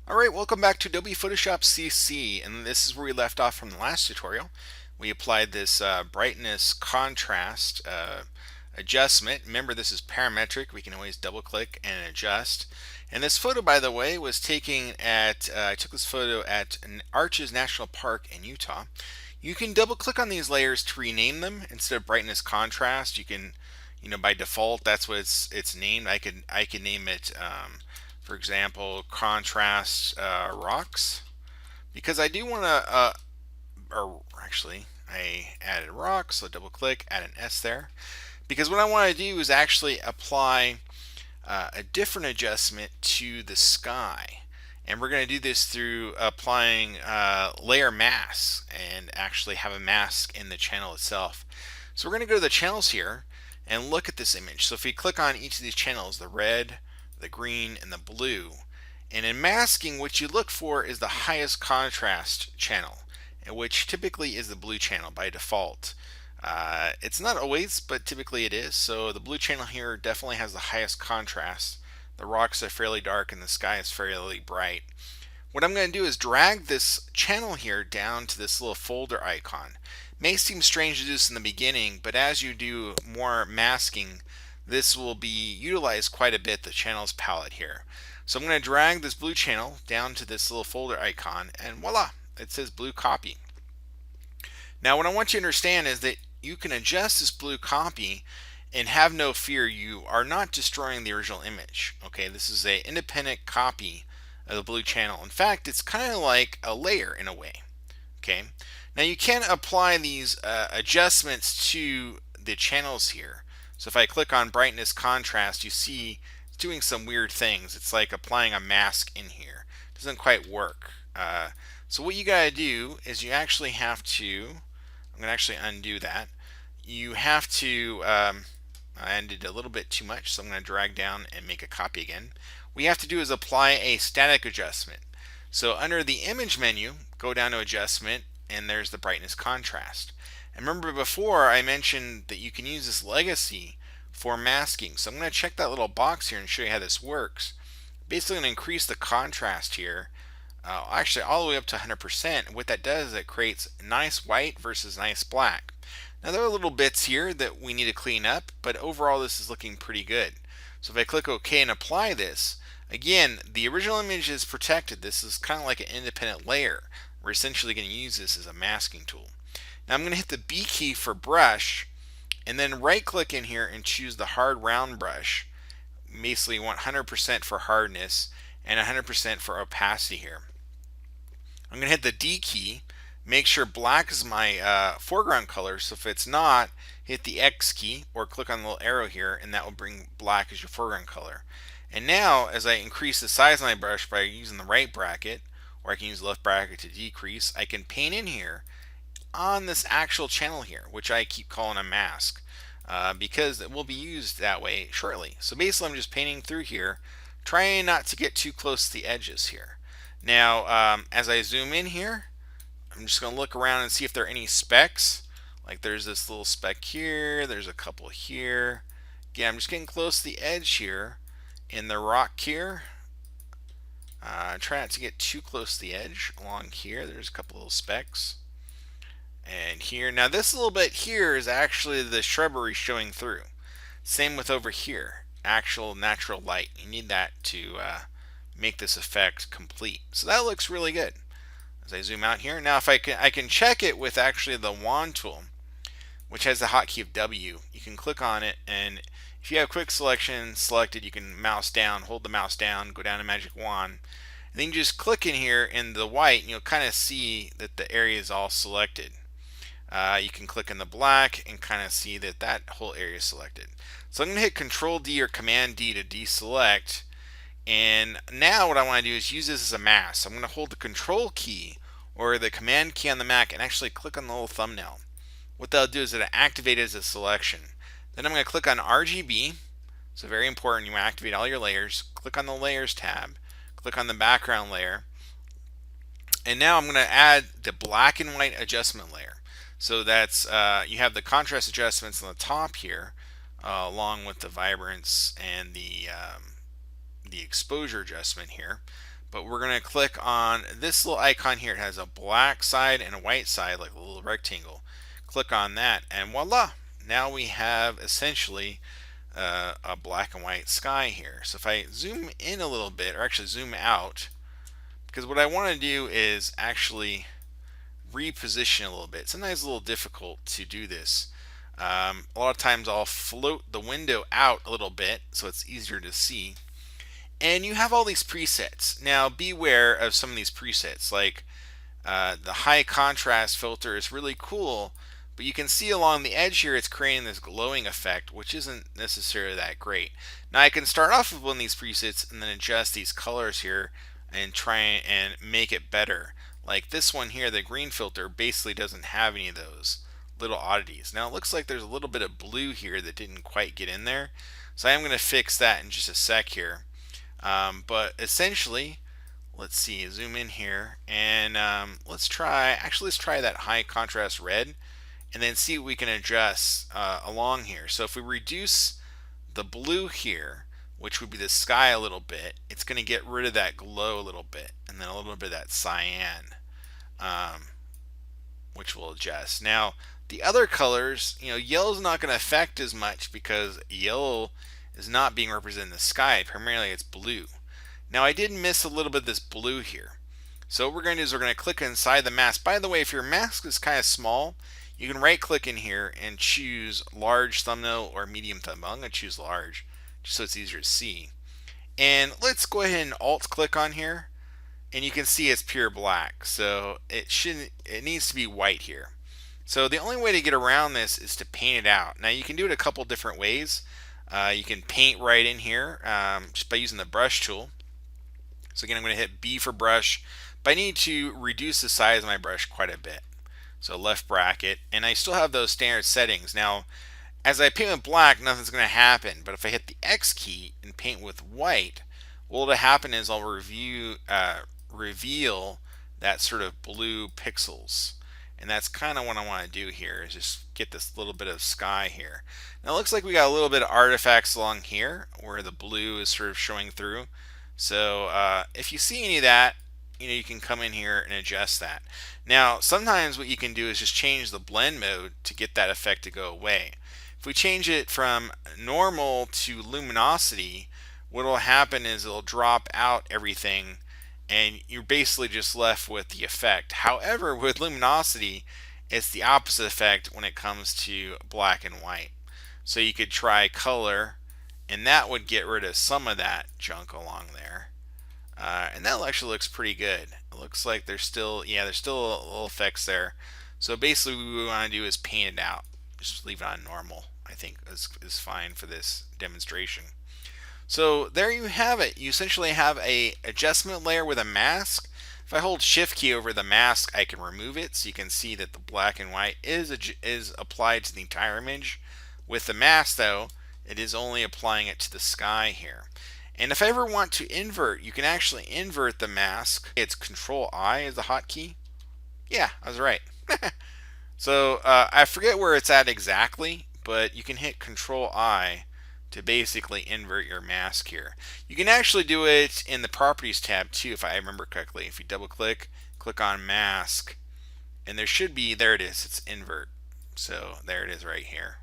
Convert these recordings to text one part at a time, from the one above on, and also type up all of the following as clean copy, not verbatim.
Alright, welcome back to Adobe Photoshop CC, and this is where we left off from the last tutorial. We applied this brightness contrast adjustment. Remember, this is parametric. We can always double click and adjust. And this photo, by the way, was taken at, I took this photo at Arches National Park in Utah. You can double click on these layers to rename them. Instead of brightness contrast, you can, by default, that's what it's named. I can name it, for example, contrast rocks, because I do want to, or actually, I added rocks, so double click, add an S there, because what I want to do is actually apply a different adjustment to the sky. And we're going to do this through applying layer masks and actually have a mask in the channel itself. So we're going to go to the channels here and look at this image. So if we click on each of these channels, the red, the green, and the blue, and in masking, what you look for is the highest contrast channel, which typically is the blue channel by default. It's not always, but typically it is. So the blue channel here definitely has the highest contrast. The rocks are fairly dark and the sky is fairly bright. What I'm going to do is drag this channel here down to this little folder icon. May seem strange to do this in the beginning, but as you do more masking, this will be utilized quite a bit, the channels palette here. So I'm going to drag this blue channel down to this little folder icon, and voila, it says blue copy. Now what I want you to understand is that you can adjust this blue copy and have no fear, you are not destroying the original image. Okay, this is an independent copy of the blue channel. In fact, it's kind of like a layer in a way. Okay, now you can apply these adjustments to the channels here. So if I click on brightness contrast, you see it's doing some weird things. It's like applying a mask in here. It doesn't quite work. So what you gotta do is you actually have to, I'm gonna actually undo that. You have to, I undid a little bit too much, so I'm going to drag down and make a copy again. What you have to do is apply a static adjustment. So under the image menu, go down to adjustment, and there's the brightness contrast. And remember before I mentioned that you can use this legacy for masking. So I'm going to check that little box here and show you how this works. Basically going to increase the contrast here, actually all the way up to 100%. And what that does is it creates nice white versus nice black. Now there are little bits here that we need to clean up, but overall this is looking pretty good. So if I click OK and apply this, again, the original image is protected. This is kind of like an independent layer. We're essentially going to use this as a masking tool. Now I'm going to hit the B key for brush, and then right click in here and choose the hard round brush. Basically you want 100% for hardness and 100% for opacity here. I'm going to hit the D key. Make sure black is my foreground color, so if it's not, hit the X key or click on the little arrow here, and that will bring black as your foreground color. And now as I increase the size of my brush by using the right bracket, or I can use the left bracket to decrease, I can paint in here on this actual channel here, which I keep calling a mask, because it will be used that way shortly. So basically I'm just painting through here, trying not to get too close to the edges here. Now as I zoom in here, I'm just going to look around and see if there are any specks. Like there's this little speck here, there's a couple here. Again, I'm just getting close to the edge here in the rock here. Try not to get too close to the edge along here. There's a couple little specks. And here, now this little bit here is actually the shrubbery showing through. Same with over here, actual natural light. You need that to make this effect complete. So that looks really good. As I zoom out here, now if I can check it with actually the wand tool, which has the hotkey of W. You can click on it, and if you have quick selection selected, you can mouse down, hold the mouse down, go down to magic wand, and then you just click in here in the white, and you'll kind of see that the area is all selected. You can click in the black and kind of see that that whole area is selected. So I'm going to hit Control D or Command D to deselect. And now what I want to do is use this as a mask. So I'm going to hold the Control key or the Command key on the Mac and actually click on the little thumbnail. What that'll do is it'll activate it as a selection. Then I'm going to click on RGB. So very important, you want to activate all your layers. Click on the Layers tab. Click on the background layer. And now I'm going to add the black and white adjustment layer. So that's you have the contrast adjustments on the top here, along with the vibrance and the exposure adjustment here. but we're going to click on this little icon here. It has a black side and a white side, like a little rectangle. Click on that, and voila! Now we have essentially a black and white sky here. So if I zoom in a little bit, or actually zoom out, because what I want to do is actually reposition a little bit. Sometimes it's a little difficult to do this. A lot of times I'll float the window out a little bit so it's easier to see. And you have all these presets. Now beware of some of these presets, like the high contrast filter is really cool, but you can see along the edge here it's creating this glowing effect, which isn't necessarily that great. Now I can start off with one of these presets and then adjust these colors here and try and make it better. Like this one here, the green filter, basically doesn't have any of those little oddities. Now it looks like there's a little bit of blue here that didn't quite get in there, so I am going to fix that in just a sec here. But essentially, let's see, zoom in here, and let's try that high contrast red, and then see what we can adjust along here. So if we reduce the blue here, which would be the sky a little bit, it's going to get rid of that glow a little bit, and then a little bit of that cyan, which will adjust. Now the other colors, yellow is not going to affect as much because yellow is not being represented in the sky. Primarily it's blue. Now I did miss a little bit of this blue here. So what we're going to do is we're going to click inside the mask. By the way, if your mask is kind of small, you can right click in here and choose large thumbnail or medium thumbnail. I'm going to choose large just so it's easier to see. And let's go ahead and alt click on here, and you can see it's pure black. So it needs to be white here. So the only way to get around this is to paint it out. Now you can do it a couple different ways. You can paint right in here just by using the brush tool. So again, I'm going to hit B for brush, but I need to reduce the size of my brush quite a bit. So left bracket, and I still have those standard settings. Now, as I paint with black, nothing's going to happen, but if I hit the X key and paint with white, what will happen is I'll reveal that sort of blue pixels. And that's kind of what I want to do here, is just get this little bit of sky here. Now it looks like we got a little bit of artifacts along here where the blue is sort of showing through. So if you see any of that, you can come in here and adjust that. Now sometimes what you can do is just change the blend mode to get that effect to go away. If we change it from normal to luminosity, what will happen is it'll drop out everything and you're basically just left with the effect. However, with luminosity, it's the opposite effect when it comes to black and white. So you could try color, and that would get rid of some of that junk along there. And that actually looks pretty good. It looks like there's still little effects there. So basically what we want to do is paint it out. Just leave it on normal, I think is fine for this demonstration. So there you have it. You essentially have a adjustment layer with a mask. If I hold shift key over the mask, I can remove it, so you can see that the black and white is applied to the entire image. With the mask though, it is only applying it to the sky here. And if I ever want to invert, you can actually invert the mask. It's Control I is the hotkey. Yeah, I was right. So I forget where it's at exactly, but you can hit Control I to basically invert your mask here. You can actually do it in the Properties tab too, if I remember correctly. If you double click on Mask, and there it is, it's Invert. So there it is right here.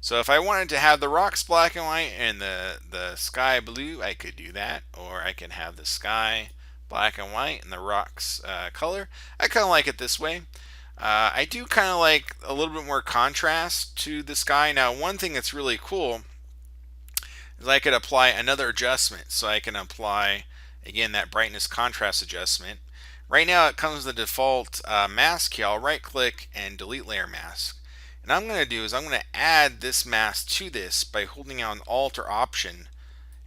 So if I wanted to have the rocks black and white and the sky blue, I could do that. Or I can have the sky black and white and the rocks color. I kind of like it this way. I do kind of like a little bit more contrast to the sky. Now one thing that's really cool is I could apply another adjustment. So I can apply, again, that brightness contrast adjustment. Right now it comes with the default mask here. I'll right click and delete layer mask. And I'm going to do is I'm going to add this mask to this by holding down Alt or Option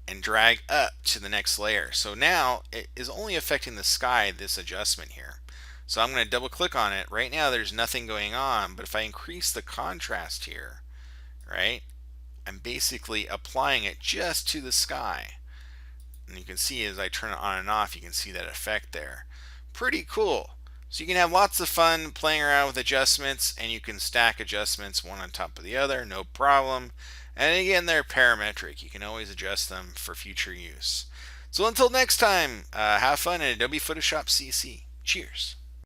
and drag up to the next layer. So now it is only affecting the sky, this adjustment here. So I'm going to double click on it. Right now there's nothing going on, but if I increase the contrast here, right, I'm basically applying it just to the sky. And you can see as I turn it on and off, you can see that effect there. Pretty cool. So you can have lots of fun playing around with adjustments, and you can stack adjustments one on top of the other, no problem. And again, they're parametric. You can always adjust them for future use. So until next time, have fun in Adobe Photoshop CC. Cheers.